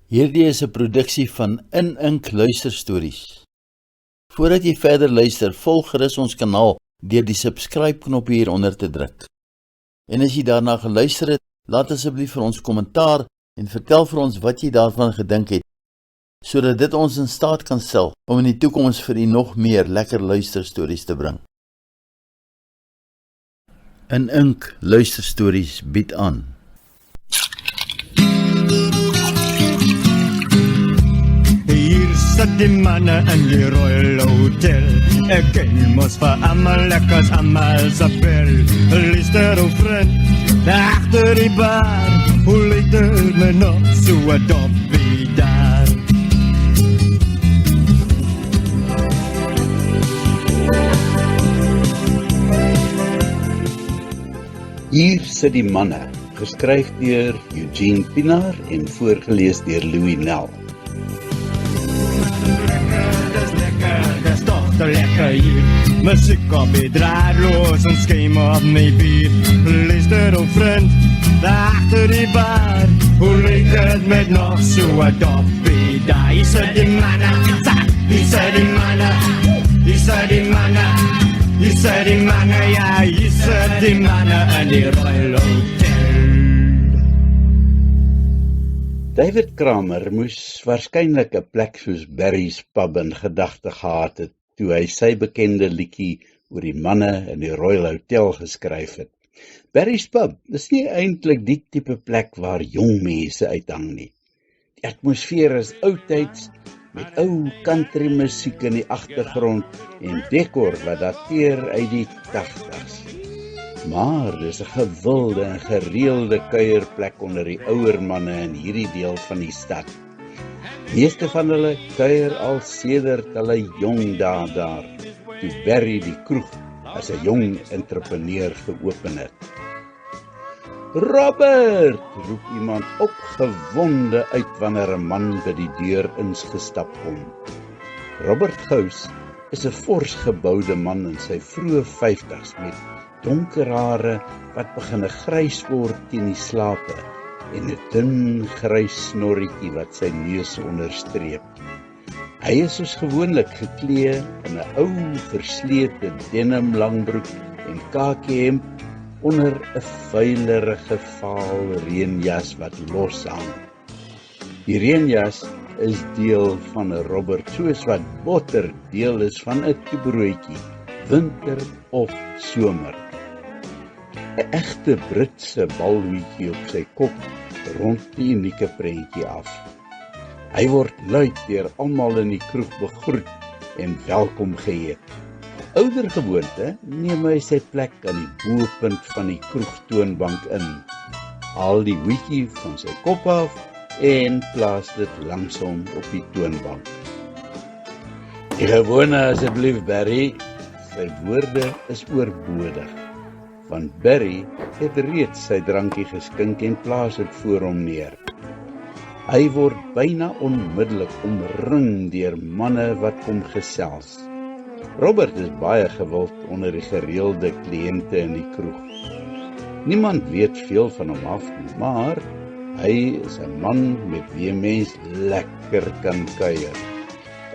Hierdie is 'n produksie van In Ink Luisterstories. Voordat jy verder luister, volg gerus ons kanaal deur die subscribe knoppie hieronder te druk. En as jy daarna geluister het, laat asseblief vir ons kommentaar en vertel vir ons wat jy daarvan gedink het, sodat dit ons in staat kan stel om in die toekoms vir u nog meer lekker luisterstories te bring. In Ink Luisterstories bied aan. Hier sit die manne in die Royal Hotel. Ek ken mos vir allemaal lekkers, allemaal se bel. Luister ou vriend, daar agter die bar. Hoe lyk dit my nog so 'n doppie daar? Hier sit die manne, geskryf deur Eugene Pinaar en voorgeles deur Louis Nel. Dis toch te lekker hier. Muziek op die draadloos en skeem op my bier. Luister ou vriend, daar agter die bar. Hoe lyk dit met nog so 'n doppie daar? Hier sit die manne, hier sit die manne, hier sit die manne, hier sit die manne, ja, hier sit die manne in die Royal Hotel. David Kramer moes waarskynlik 'n plek soos Barry's Pub in gedagte gehad het, toe hy sy bekende liedjie oor die manne in die Royal Hotel geskryf het. Barry's Pub is nie eintlik die tipe plek waar jong mense uithang nie. Die atmosfeer is oudtyds, met ou country musiek in die agtergrond en dekor wat dateer uit die 80's. Maar dis 'n gewilde en gereelde kuierplek onder die ouer manne in hierdie deel van die stad. Meeste van hulle kuier al sedert hulle jong dae daar, toe Barry die kroeg as 'n jong entrepreneur geopen het. Robert, roep iemand opgewonde uit wanneer 'n man by die deur ingestap kom. Robert Gous is 'n fors geboude man in sy vroeë 50's met donker hare wat begin grys word teen die slape en 'n dun grys snorretjie wat sy neus onderstreep. Hy is soos gewoonlik geklee in 'n ou verslete denim langbroek en kakiehemp onder 'n vuilerige vaal reënjas wat los hang. Die reënjas is deel van 'n Robert soos wat botter deel is van 'n toebroodjie, winter of somer. 'n Egte Britse balhoedjie op sy kop rond die unieke prentjie af. Hy word luid deur almal in die kroeg begroet en welkom geheet. Ouder gewoonte neem hy sy plek aan die bopunt van die kroegtoonbank in, haal die hoedjie van sy kop af en plaas dit langs hom op die toonbank. Die gewone asseblief Barry, sy woorde is oorbodig, want Barry het reeds sy drankie geskink en plaas dit voor hom neer. Hy word byna onmiddellik omring deur manne wat kom gesels. Robert is baie gewild onder die gereelde kliënte in die kroeg. Niemand weet veel van hom af nie, maar hy is 'n man met wie 'n mens lekker kan kuier.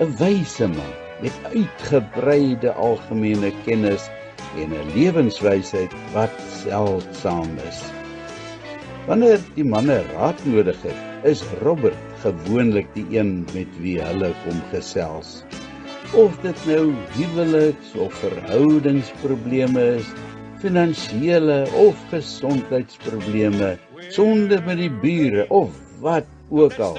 'n Wyse man met uitgebreide algemene kennis en 'n lewenswysheid wat seldsaam is. Wanneer die manne raad nodig het, is Robert gewoonlik die een met wie hulle kom gesels. Of dit nou huweliks of verhoudingsprobleme is, finansiële of gesondheidsprobleme, sonde met die bure of wat ook al.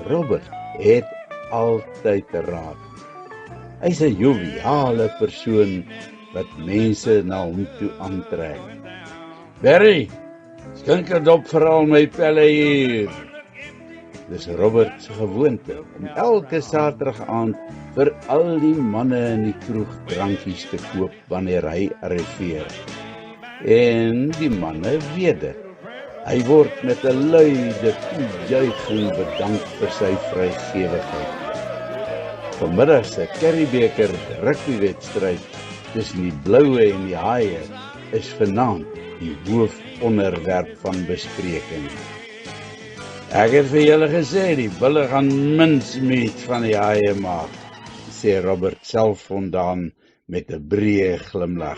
Robert het altyd raad. Hy's 'n joviale persoon wat mense na hom toe aantrek. Barry, skink 'n dop vir al my pelle hier. Dis Robert se gewoonte om elke Saterdag aand vir al die manne in die kroeg drankies te koop wanneer hy arriveer. En die manne weet dit. Hy word met 'n luide toejuiging bedank vir sy vrygewigheid. Vanmiddag se Curriebeeker rugbywedstryd tussen die Bloue en die Haie is vanaand die hoofonderwerp van bespreking. Ek het vir julle gesê, die bulle gaan mincemeat van die haie maak, sê Robert selfvoldaan met 'n breë glimlag.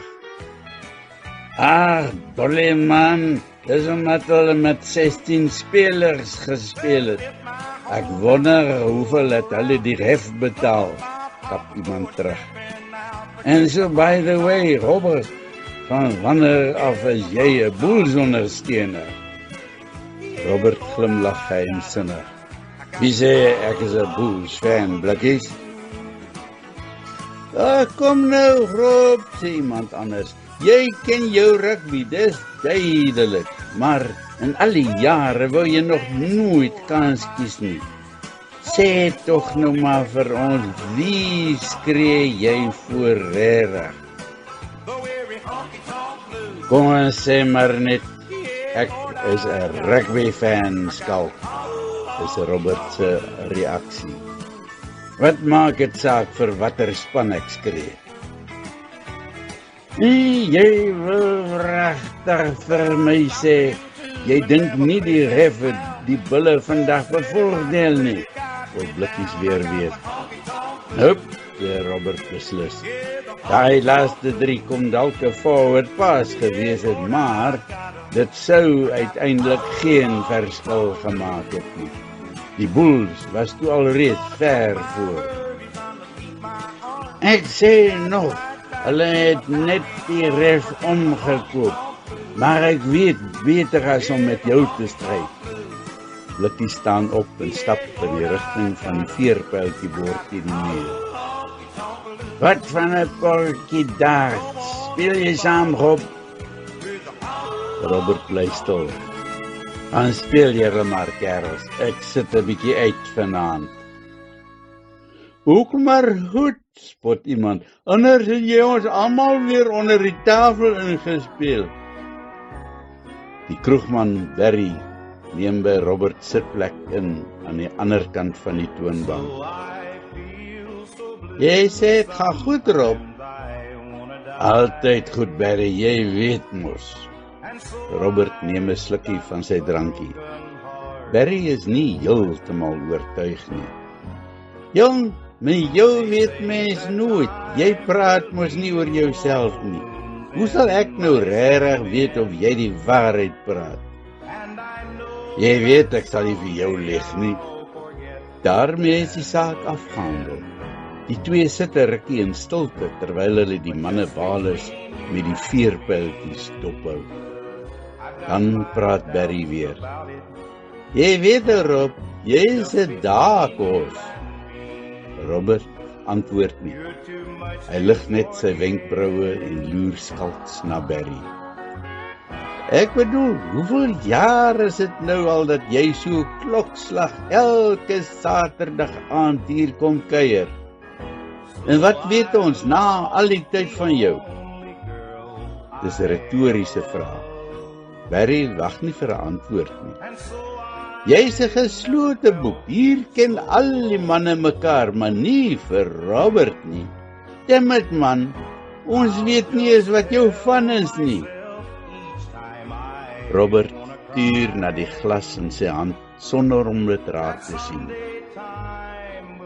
Ag, bolle man, dis omdat hulle met 16 spelers gespeel het. Ek wonder hoeveel het hulle die hef betaal, kap iemand terug. En so, by the way, Robert, van wanneer af is jy 'n Bulls ondersteuner? Robert glimlag geheimsinnig. Wie sê ek is 'n Bulls fan, blikkies? Kom nou, Rob, sê iemand anders. Jy ken jou rugby, dis duidelik. Maar in al die jare wou jy nog nooit kans kies nie. Sê tog nou maar vir ons, wie skree jy voor regtig? Kom ons sê maar net, ek is 'n rugby fan, skalk, is Robert se reaksie. Wat maak dit saak vir watter span ek skree? Jy wil regtig vir my sê, jy dink nie die ref het die bulle vandag bevoordeel nie, wil blikkies weer weet. Hup, sê Robert beslis. Daai laaste 3 kom dalk 'n forward pass gewees het, maar dit sou uiteindelik geen verskil gemaak het nie. Die Bulls was toe alreeds ver voor. Ek sê nog, hulle het net die ref omgekoop, maar ek weet beter as om met jou te stryd. Blikkie staan op en stap in die rigting van die veerpyltjiebord in die muur. Wat van 'n potjie darts? Speel jy saam, Rob? Robert bly stil. Dan speel jy maar, kerels. Ek sit 'n bietjie uit vanaand. Ook maar goed, spot iemand. Anders het jy ons almal weer onder die tafel ingespeel. Die kroegman Barry neem by Robert sitplek in aan die ander kant van die toonbank. Jy sê het gaan goed, Rob. Altyd goed, Barry, jy weet mos. Robert neem 'n slukkie van sy drankie. Barry is nie heeltemal oortuig nie. Jong, met jou weet mens nooit. Jy praat mos nie oor jouself nie. Hoe sal ek nou regtig weet of jy die waarheid praat? Jy weet ek sal nie vir jou lieg nie. Daarmee is die saak afgehandel. Die twee sit 'n rukkie in stilte terwyl hulle die mannewalers met die veerpyltjies dophou. Dan praat Barry weer. Jy weet, Rob, jy is 'n daakos. Robert antwoord nie. Hy lig net sy wenkbroue en loer skalks na Barry. Ek bedoel, hoeveel jaar is dit nou al dat jy so klokslag elke Saterdag aand hier kom kuier? En wat weet ons na al die tyd van jou? Dis 'n retoriese vraag. Barry wag nie vir 'n antwoord nie. Jy's 'n geslote boek. Hier ken al die manne mekaar, maar nie vir Robert nie. Dammit man, ons weet nie eens wat jou van is nie. Robert tuur na die glas in sy hand sonder om dit raak te sien.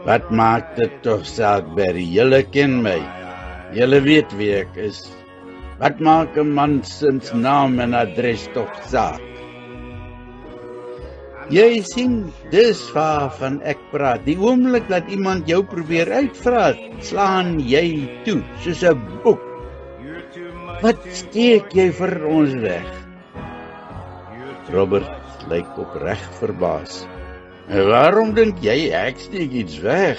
Wat maak dit tog saak, Barry? Julle ken my. Julle weet wie ek is. Wat maak 'n man se naam en adres tog saak? Jy sien, dis waarvan ek praat. Die oomblik dat iemand jou probeer uitvra, slaan jy toe, soos 'n boek. Wat steek jy vir ons weg? Robert lyk opreg verbaas. Waarom dink jy ek steek iets weg?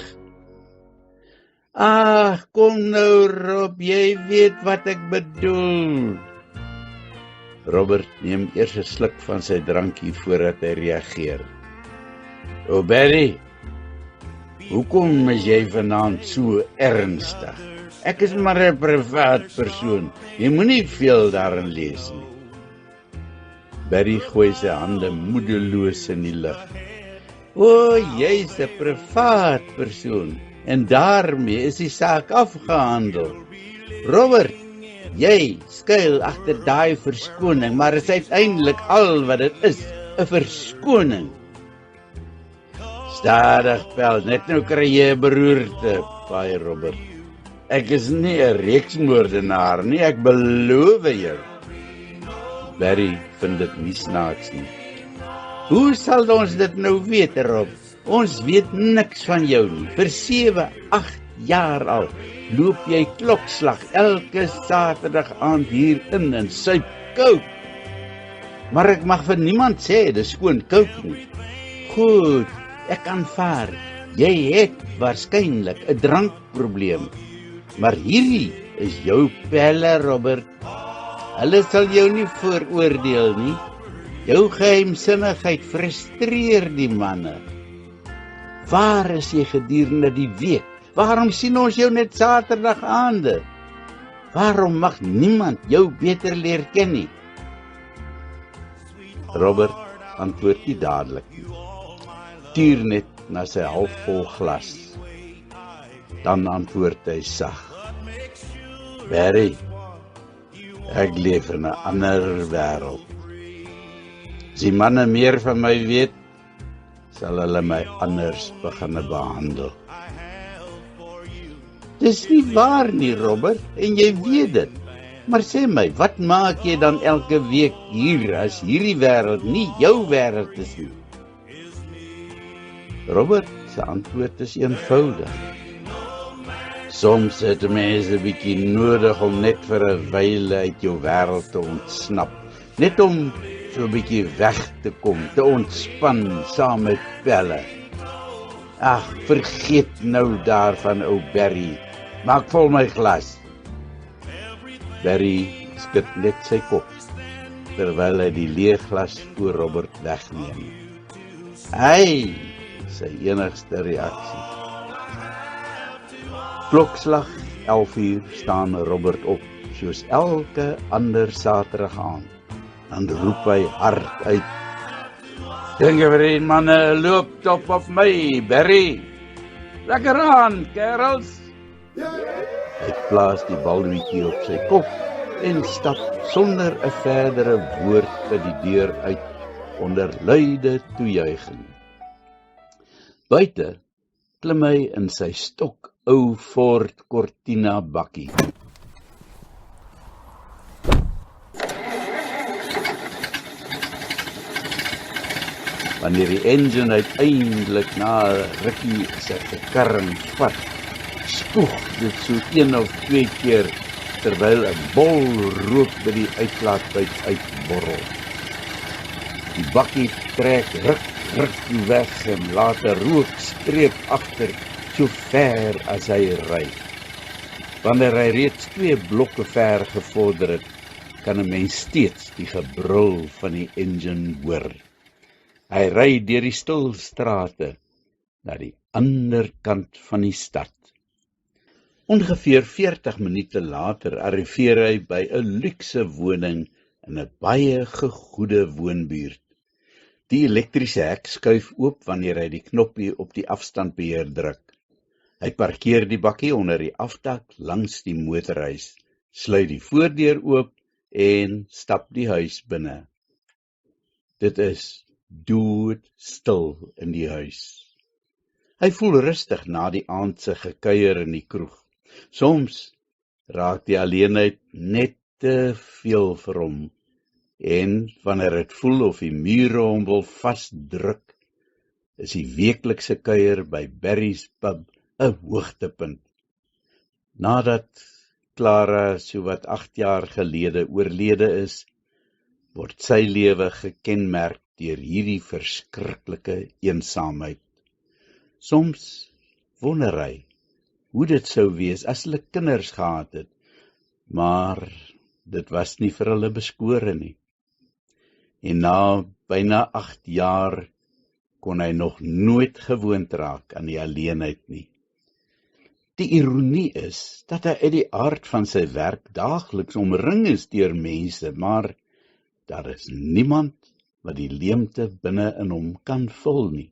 Ag, kom nou, Rob, jy weet wat ek bedoel. Robert neem eers 'n sluk van sy drankie voordat hy reageer. O, Barry, hoekom is jy vanaand so ernstig? Ek is maar 'n privaat persoon. Jy moenie veel daarin lees nie. Barry gooi sy hande moedeloos in die lug. O, jy's 'n privaat persoon en daarmee is die saak afgehandel. Robert, jy skuil agter daai verskoning, maar is uiteindelik al wat dit is, 'n verskoning. Stadig, Pel, net nou kry jy 'n beroerte, paai Robert. Ek is nie 'n reeksmoordenaar nie, ek beloof jou. Barry vind dit nie snaaks nie. Hoe sal ons dit nou weet, Rob? Ons weet niks van jou nie. Vir 7, 8 jaar al loop jy klokslag elke Saterdag aand hier in en suip coke. Maar ek mag vir niemand sê, dis skoon coke nie. Goed, ek aanvaar, jy het waarskynlik 'n drankprobleem. Maar hierdie is jou pelle, Robert. Hulle sal jou nie vooroordeel nie. Jou geheimsinnigheid frustreer die manne. Waar is jy gedurende die week? Waarom sien ons jou net Saterdag aande? Waarom mag niemand jou beter leer ken nie? Robert antwoord nie dadelik nie. Tuur net na sy halfvol glas. Dan antwoord hy sag. Barry, ek leef in 'n ander wêreld. As die manne meer van my weet, sal hulle my anders begin behandel. Dis nie waar nie, Robert, en jy weet dit. Maar sê my, wat maak jy dan elke week hier as hierdie wêreld nie jou wêreld is nie? Robert se antwoord is eenvoudig. Soms het mense 'n bietjie nodig om net vir 'n wyle uit jou wêreld te ontsnap. Net om so 'n bietjie weg te kom, te ontspan saam met pelle. Ag, vergeet nou daarvan, ou Barry. Maak vol my glas. Barry skud net sy kop, terwyl hy die leë glas voor Robert wegneem. Hy, sy enigste reaksie. Klokslag 11 staan Robert op, soos elke ander Saterdag aand. Dan roep hy hard uit. Dink vir die manne, loop top op my, Barry. Lekker aan, kerels. Hy plaas die baldoetjie op sy kop en stap sonder 'n verdere woord by die deur uit onder luide toejuiging. Buite klim hy in sy stok ou Ford Cortina bakkie. Wanneer die engine uiteindelik na 'n rukkie sy karring vat, spoeg dit so 1 of 2 keer, terwyl 'n bol rook by die uitlaatpyp uitborrel. Die bakkie trek ruk weg en laat 'n rookstreep agter, so ver as hy ry. Wanneer hy reeds 2 blokke ver gevorder het, kan 'n mens steeds die gebrul van die engine hoor. Hy ry deur die stil strate na die ander kant van die stad. Ongeveer 40 minute later arriveer hy by 'n luukse woning in 'n baie gegoede woonbuurt. Die elektriese hek skuif oop wanneer hy die knoppie op die afstandbeheer druk. Hy parkeer die bakkie onder die afdak langs die motorhuis, sluit die voordeur oop en stap die huis binne. Dit is doodstil in die huis. Hy voel rustig na die aand se gekuier in die kroeg. Soms raak die alleenheid net te veel vir hom, en wanneer dit voel of die mure hom wil vasdruk, is die weeklikse kuier by Barry's pub 'n hoogtepunt. Nadat Clara sowat 8 jaar gelede oorlede is, word sy lewe gekenmerk deur hierdie verskriklike eensaamheid. Soms wonder hy hoe dit sou wees as hulle kinders gehad het, maar dit was nie vir hulle beskore nie. En na byna 8 jaar kon hy nog nooit gewoond raak aan die alleenheid nie. Die ironie is dat hy uit die aard van sy werk daagliks omring is deur mense, maar daar is niemand wat die leemte binne in hom kan vul nie.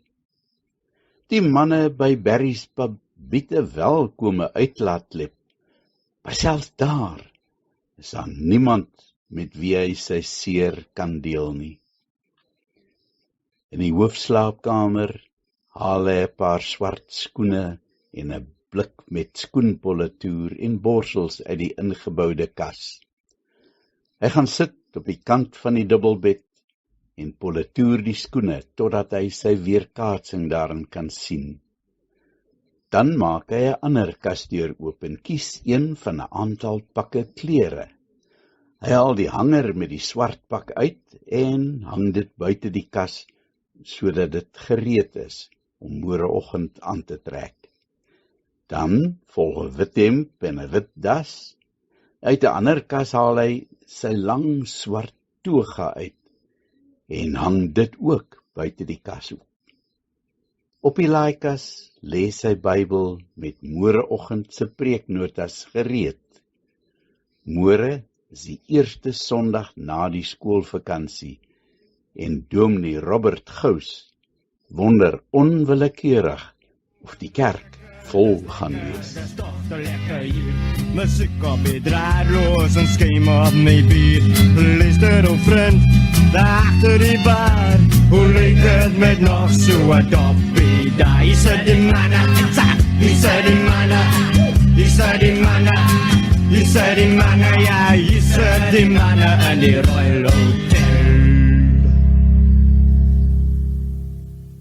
Die manne by Barry's pub bied 'n welkome uitlaatklep, maar selfs daar is daar niemand met wie hy sy seer kan deel nie. In die hoofslaapkamer haal hy 'n paar swart skoene en 'n blik met skoenpolitoer en borsels uit die ingeboude kas. Hy gaan sit op die kant van die dubbelbed en politoer die skoene totdat hy sy weerkaatsing daarin kan sien. Dan maak hy 'n ander kasdeur oop en kies een van 'n aantal pakke klere. Hy haal die hanger met die swart pak uit en hang dit buite die kas, sodat dit gereed is om môreoggend aan te trek. Dan volg 'n wit hemp en 'n wit das. Uit 'n ander kas haal hy sy lang swart toga uit en hang dit ook buite die kas op. Op die laaikas lê sy Bybel met môreoggend se preeknotas gereed. Môre is die eerste Sondag na die skoolvakansie en Dominee Robert Gous wonder onwillekeurig of die kerk vol gaan wees. Dis toch te lekker hier. Muziek op die draadloos en skiem op my bier. Luister op vriend, daar agter die bar. Hoe lyk het met nog so 'n doppie daar? Hier sit die manne, hier sit die manne, hier sit die manne, hier sit die manne, ja, hier sit die manne in die rooi loop.